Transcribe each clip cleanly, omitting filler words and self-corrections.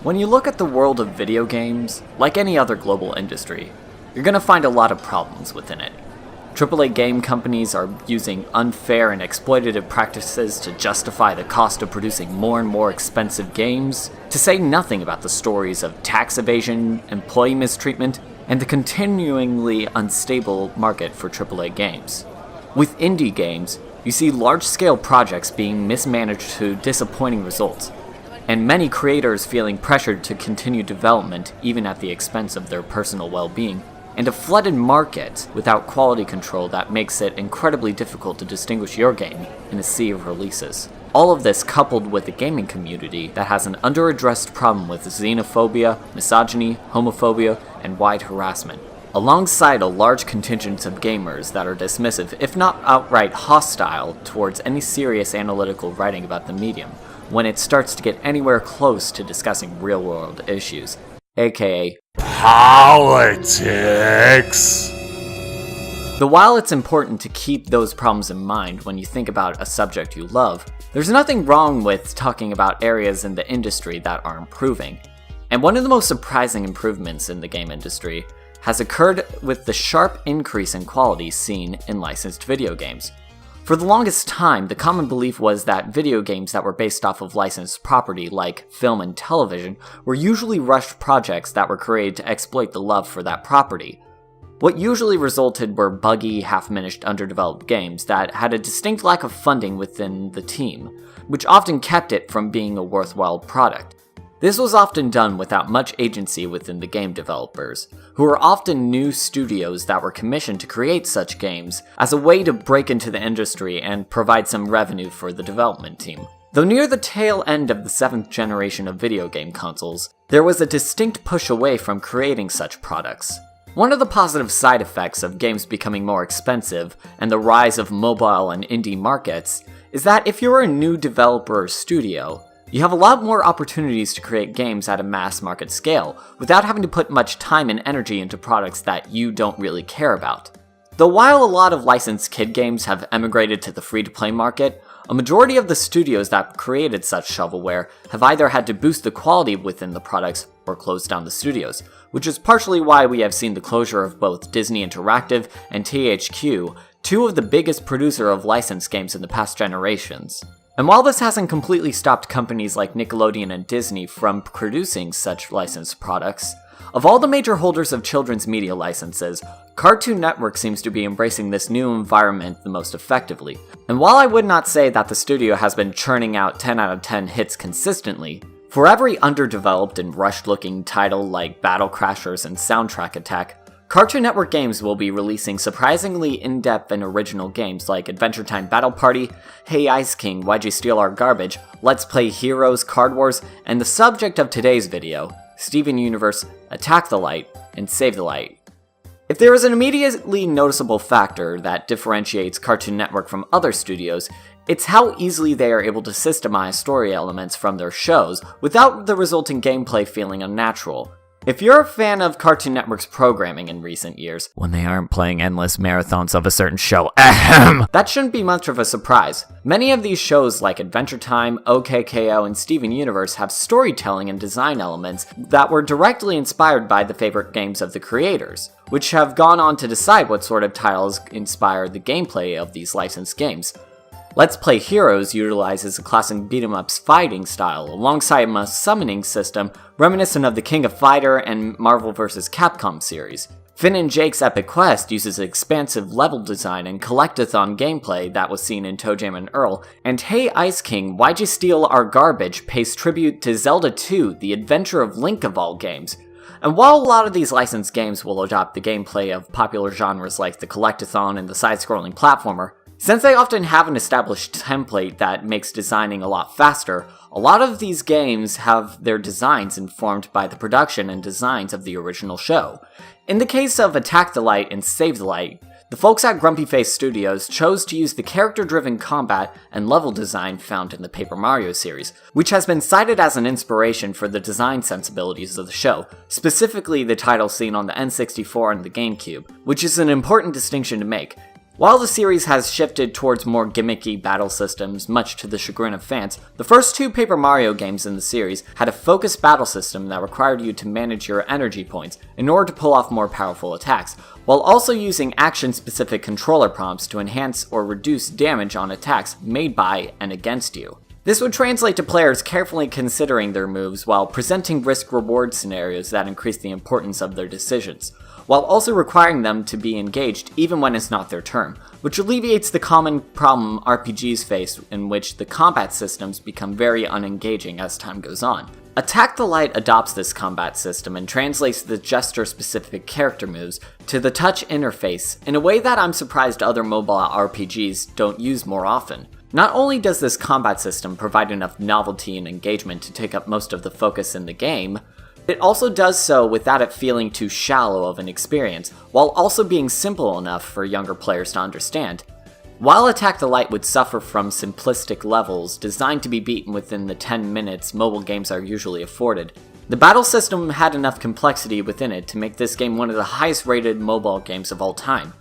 When you look at the world of video games, like any other global industry, you're going to find a lot of problems within it. AAA game companies are using unfair and exploitative practices to justify the cost of producing more and more expensive games, to say nothing about the stories of tax evasion, employee mistreatment, and the continuingly unstable market for AAA games. With indie games, you see large-scale projects being mismanaged to disappointing results, and many creators feeling pressured to continue development even at the expense of their personal well-being, and a flooded market without quality control that makes it incredibly difficult to distinguish your game in a sea of releases. All of this coupled with a gaming community that has an under-addressed problem with xenophobia, misogyny, homophobia, and wide harassment, alongside a large contingent of gamers that are dismissive, if not outright hostile, towards any serious analytical writing about the medium, when it starts to get anywhere close to discussing real-world issues, aka politics. Though while it's important to keep those problems in mind when you think about a subject you love, there's nothing wrong with talking about areas in the industry that are improving. And one of the most surprising improvements in the game industry has occurred with the sharp increase in quality seen in licensed video games. For the longest time, the common belief was that video games that were based off of licensed property like film and television were usually rushed projects that were created to exploit the love for that property. What usually resulted were buggy, half-finished, underdeveloped games that had a distinct lack of funding within the team, which often kept it from being a worthwhile product. This was often done without much agency within the game developers, who were often new studios that were commissioned to create such games as a way to break into the industry and provide some revenue for the development team. Though near the tail end of the 7th generation of video game consoles, there was a distinct push away from creating such products. One of the positive side effects of games becoming more expensive and the rise of mobile and indie markets is that if you're a new developer or studio, you have a lot more opportunities to create games at a mass market scale without having to put much time and energy into products that you don't really care about. Though while a lot of licensed kid games have emigrated to the free-to-play market, a majority of the studios that created such shovelware have either had to boost the quality within the products or close down the studios, which is partially why we have seen the closure of both Disney Interactive and THQ, two of the biggest producer of licensed games in the past generations. And while this hasn't completely stopped companies like Nickelodeon and Disney from producing such licensed products, of all the major holders of children's media licenses, Cartoon Network seems to be embracing this new environment the most effectively. And while I would not say that the studio has been churning out 10 out of 10 hits consistently, for every underdeveloped and rushed-looking title like Battle Crashers and Soundtrack Attack, Cartoon Network Games will be releasing surprisingly in-depth and original games like Adventure Time Battle Party, Hey Ice King, Why'd You Steal Our Garbage, Let's Play Heroes, Card Wars, and the subject of today's video, Steven Universe, Attack the Light, and Save the Light. If there is an immediately noticeable factor that differentiates Cartoon Network from other studios, it's how easily they are able to systemize story elements from their shows without the resulting gameplay feeling unnatural. If you're a fan of Cartoon Network's programming in recent years, when they aren't playing endless marathons of a certain show, that shouldn't be much of a surprise. Many of these shows like Adventure Time, OKKO, and Steven Universe have storytelling and design elements that were directly inspired by the favorite games of the creators, which have gone on to decide what sort of titles inspire the gameplay of these licensed games. Let's Play Heroes utilizes a classic beat-em-ups fighting style alongside a summoning system reminiscent of the King of Fighter and Marvel vs. Capcom series. Finn and Jake's Epic Quest uses expansive level design and collectathon gameplay that was seen in ToeJam and Earl, and Hey Ice King, Why'd You Steal Our Garbage pays tribute to Zelda 2, The Adventure of Link of all games. And while a lot of these licensed games will adopt the gameplay of popular genres like the collectathon and the side-scrolling platformer, since they often have an established template that makes designing a lot faster, a lot of these games have their designs informed by the production and designs of the original show. In the case of Attack the Light and Save the Light, the folks at Grumpy Face Studios chose to use the character-driven combat and level design found in the Paper Mario series, which has been cited as an inspiration for the design sensibilities of the show, specifically the title seen on the N64 and the GameCube, which is an important distinction to make. While the series has shifted towards more gimmicky battle systems, much to the chagrin of fans, the first 2 Paper Mario games in the series had a focused battle system that required you to manage your energy points in order to pull off more powerful attacks, while also using action-specific controller prompts to enhance or reduce damage on attacks made by and against you. This would translate to players carefully considering their moves while presenting risk-reward scenarios that increase the importance of their decisions, while also requiring them to be engaged even when it's not their turn, which alleviates the common problem RPGs face in which the combat systems become very unengaging as time goes on. Attack the Light adopts this combat system and translates the gesture-specific character moves to the touch interface in a way that I'm surprised other mobile RPGs don't use more often. Not only does this combat system provide enough novelty and engagement to take up most of the focus in the game, it also does so without it feeling too shallow of an experience, while also being simple enough for younger players to understand. While Attack the Light would suffer from simplistic levels designed to be beaten within the 10 minutes mobile games are usually afforded, the battle system had enough complexity within it to make this game one of the highest rated mobile games of all time.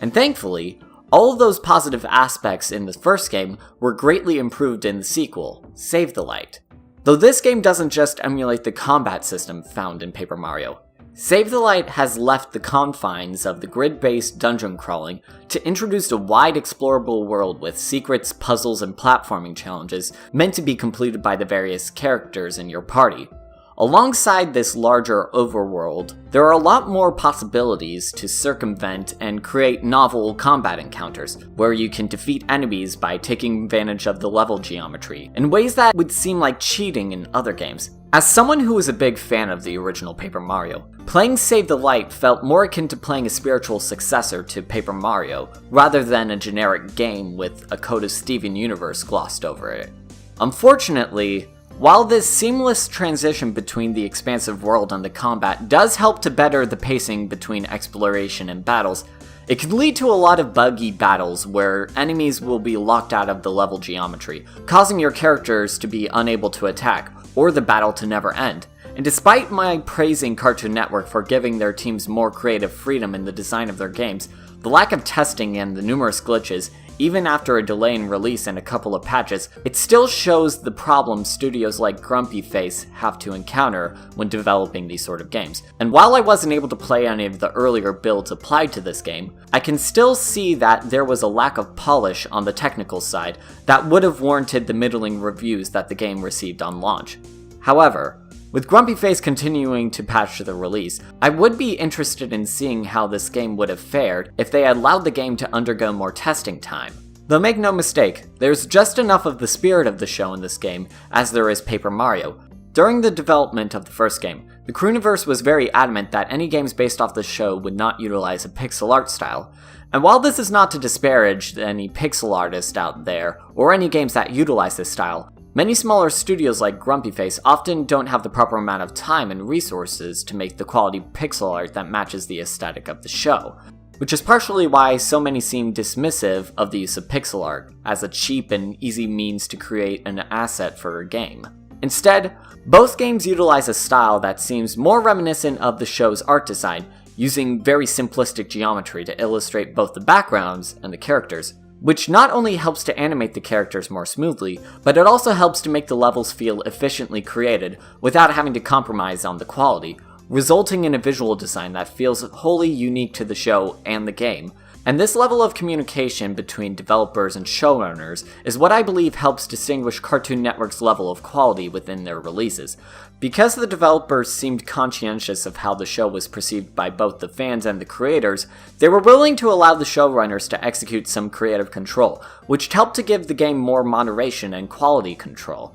And thankfully, all of those positive aspects in the first game were greatly improved in the sequel, Save the Light. Though this game doesn't just emulate the combat system found in Paper Mario, Save the Light has left the confines of the grid-based dungeon crawling to introduce a wide explorable world with secrets, puzzles, and platforming challenges meant to be completed by the various characters in your party. Alongside this larger overworld, there are a lot more possibilities to circumvent and create novel combat encounters, where you can defeat enemies by taking advantage of the level geometry, in ways that would seem like cheating in other games. As someone who was a big fan of the original Paper Mario, playing Save the Light felt more akin to playing a spiritual successor to Paper Mario, rather than a generic game with a Code of Steven universe glossed over it. Unfortunately, while this seamless transition between the expansive world and the combat does help to better the pacing between exploration and battles, it can lead to a lot of buggy battles where enemies will be locked out of the level geometry, causing your characters to be unable to attack, or the battle to never end. And despite my praising Cartoon Network for giving their teams more creative freedom in the design of their games, the lack of testing and the numerous glitches, even after a delay in release and a couple of patches, it still shows the problems studios like Grumpy Face have to encounter when developing these sort of games. And while I wasn't able to play any of the earlier builds applied to this game, I can still see that there was a lack of polish on the technical side that would have warranted the middling reviews that the game received on launch. However, with Grumpy Face continuing to patch the release, I would be interested in seeing how this game would have fared if they had allowed the game to undergo more testing time. Though make no mistake, there's just enough of the spirit of the show in this game as there is Paper Mario. During the development of the first game, the Crewniverse was very adamant that any games based off the show would not utilize a pixel art style. And while this is not to disparage any pixel artist out there, or any games that utilize this style, many smaller studios like Grumpy Face often don't have the proper amount of time and resources to make the quality pixel art that matches the aesthetic of the show, which is partially why so many seem dismissive of the use of pixel art as a cheap and easy means to create an asset for a game. Instead, both games utilize a style that seems more reminiscent of the show's art design, using very simplistic geometry to illustrate both the backgrounds and the characters, which not only helps to animate the characters more smoothly, but it also helps to make the levels feel efficiently created without having to compromise on the quality, resulting in a visual design that feels wholly unique to the show and the game. And this level of communication between developers and showrunners is what I believe helps distinguish Cartoon Network's level of quality within their releases. Because the developers seemed conscientious of how the show was perceived by both the fans and the creators, they were willing to allow the showrunners to execute some creative control, which helped to give the game more moderation and quality control.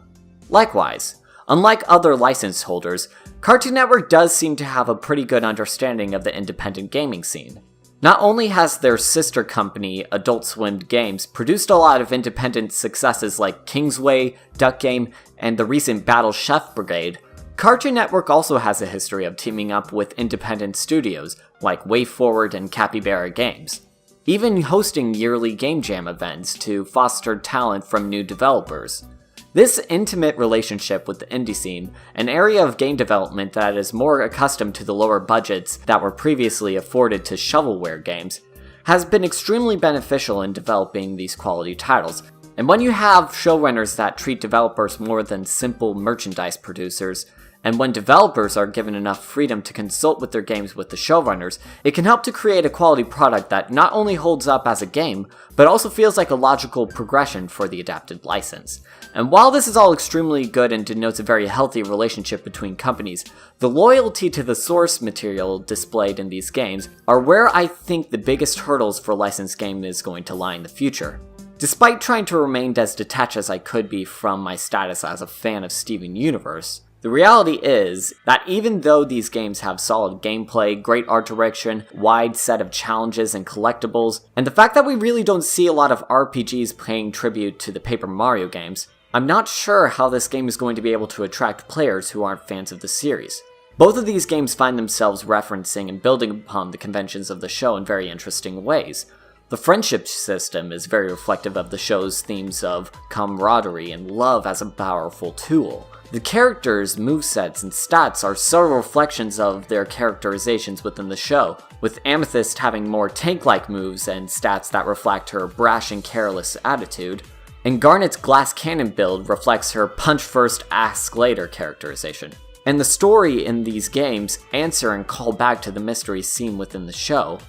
Likewise, unlike other license holders, Cartoon Network does seem to have a pretty good understanding of the independent gaming scene. Not only has their sister company, Adult Swim Games, produced a lot of independent successes like Kingsway, Duck Game, and the recent Battle Chef Brigade, Cartoon Network also has a history of teaming up with independent studios like WayForward and Capybara Games, even hosting yearly Game Jam events to foster talent from new developers. This intimate relationship with the indie scene, an area of game development that is more accustomed to the lower budgets that were previously afforded to shovelware games, has been extremely beneficial in developing these quality titles. And when you have showrunners that treat developers more than simple merchandise producers, and when developers are given enough freedom to consult with their games with the showrunners, it can help to create a quality product that not only holds up as a game, but also feels like a logical progression for the adapted license. And while this is all extremely good and denotes a very healthy relationship between companies, the loyalty to the source material displayed in these games are where I think the biggest hurdles for a licensed game is going to lie in the future. Despite trying to remain as detached as I could be from my status as a fan of Steven Universe, the reality is that even though these games have solid gameplay, great art direction, wide set of challenges and collectibles, and the fact that we really don't see a lot of RPGs paying tribute to the Paper Mario games, I'm not sure how this game is going to be able to attract players who aren't fans of the series. Both of these games find themselves referencing and building upon the conventions of the show in very interesting ways. The friendship system is very reflective of the show's themes of camaraderie and love as a powerful tool. The characters' movesets and stats are subtle reflections of their characterizations within the show, with Amethyst having more tank-like moves and stats that reflect her brash and careless attitude, and Garnet's glass cannon build reflects her punch-first, ask-later characterization. And the story in these games answer and call back to the mysteries seen within the show.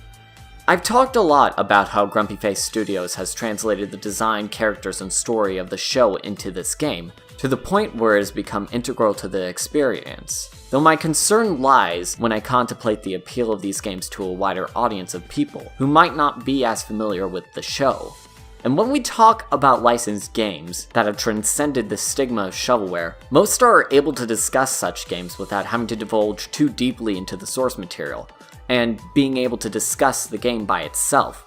I've talked a lot about how Grumpy Face Studios has translated the design, characters, and story of the show into this game, to the point where it has become integral to the experience. Though my concern lies when I contemplate the appeal of these games to a wider audience of people who might not be as familiar with the show. And when we talk about licensed games that have transcended the stigma of shovelware, most are able to discuss such games without having to divulge too deeply into the source material, and being able to discuss the game by itself.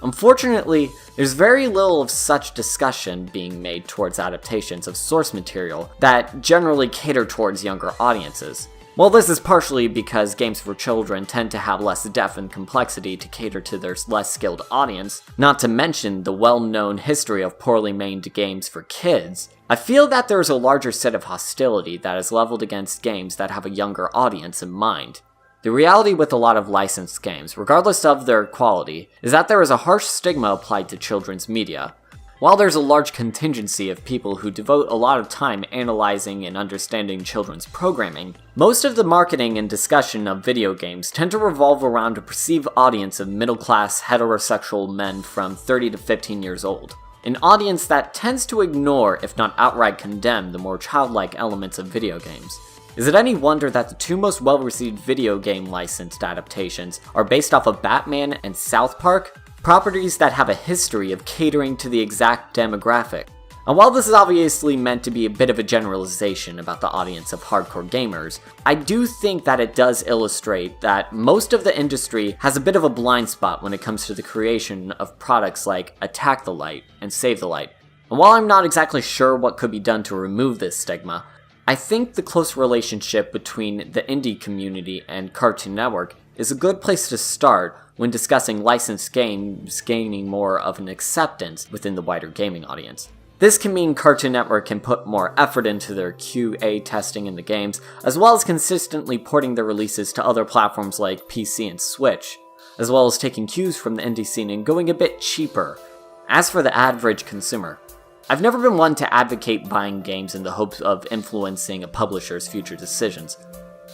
Unfortunately, there's very little of such discussion being made towards adaptations of source material that generally cater towards younger audiences. While this is partially because games for children tend to have less depth and complexity to cater to their less skilled audience, not to mention the well-known history of poorly made games for kids, I feel that there is a larger set of hostility that is leveled against games that have a younger audience in mind. The reality with a lot of licensed games, regardless of their quality, is that there is a harsh stigma applied to children's media. While there's a large contingency of people who devote a lot of time analyzing and understanding children's programming, most of the marketing and discussion of video games tend to revolve around a perceived audience of middle-class heterosexual men from 30 to 15 years old. An audience that tends to ignore, if not outright condemn, the more childlike elements of video games. Is it any wonder that the two most well-received video game licensed adaptations are based off of Batman and South Park, properties that have a history of catering to the exact demographic? And while this is obviously meant to be a bit of a generalization about the audience of hardcore gamers, I do think that it does illustrate that most of the industry has a bit of a blind spot when it comes to the creation of products like Attack the Light and Save the Light. And while I'm not exactly sure what could be done to remove this stigma, I think the close relationship between the indie community and Cartoon Network is a good place to start when discussing licensed games gaining more of an acceptance within the wider gaming audience. This can mean Cartoon Network can put more effort into their QA testing in the games, as well as consistently porting their releases to other platforms like PC and Switch, as well as taking cues from the indie scene and going a bit cheaper. As for the average consumer, I've never been one to advocate buying games in the hopes of influencing a publisher's future decisions,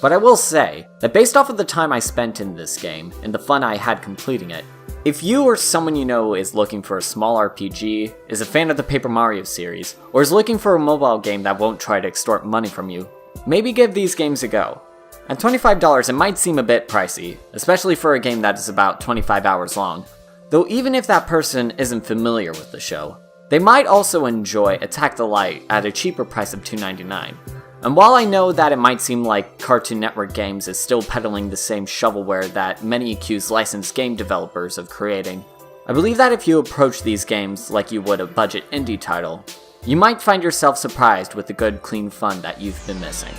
but I will say that based off of the time I spent in this game and the fun I had completing it, if you or someone you know is looking for a small RPG, is a fan of the Paper Mario series, or is looking for a mobile game that won't try to extort money from you, maybe give these games a go. At $25 it might seem a bit pricey, especially for a game that is about 25 hours long, though even if that person isn't familiar with the show, they might also enjoy Attack the Light at a cheaper price of $2.99. And while I know that it might seem like Cartoon Network Games is still peddling the same shovelware that many accuse licensed game developers of creating, I believe that if you approach these games like you would a budget indie title, you might find yourself surprised with the good, clean fun that you've been missing.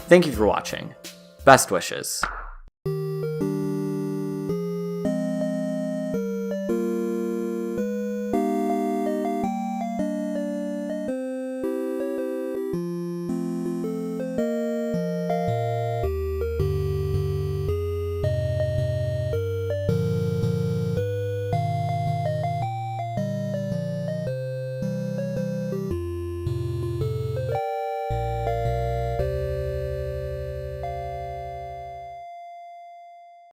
Thank you for watching. Best wishes.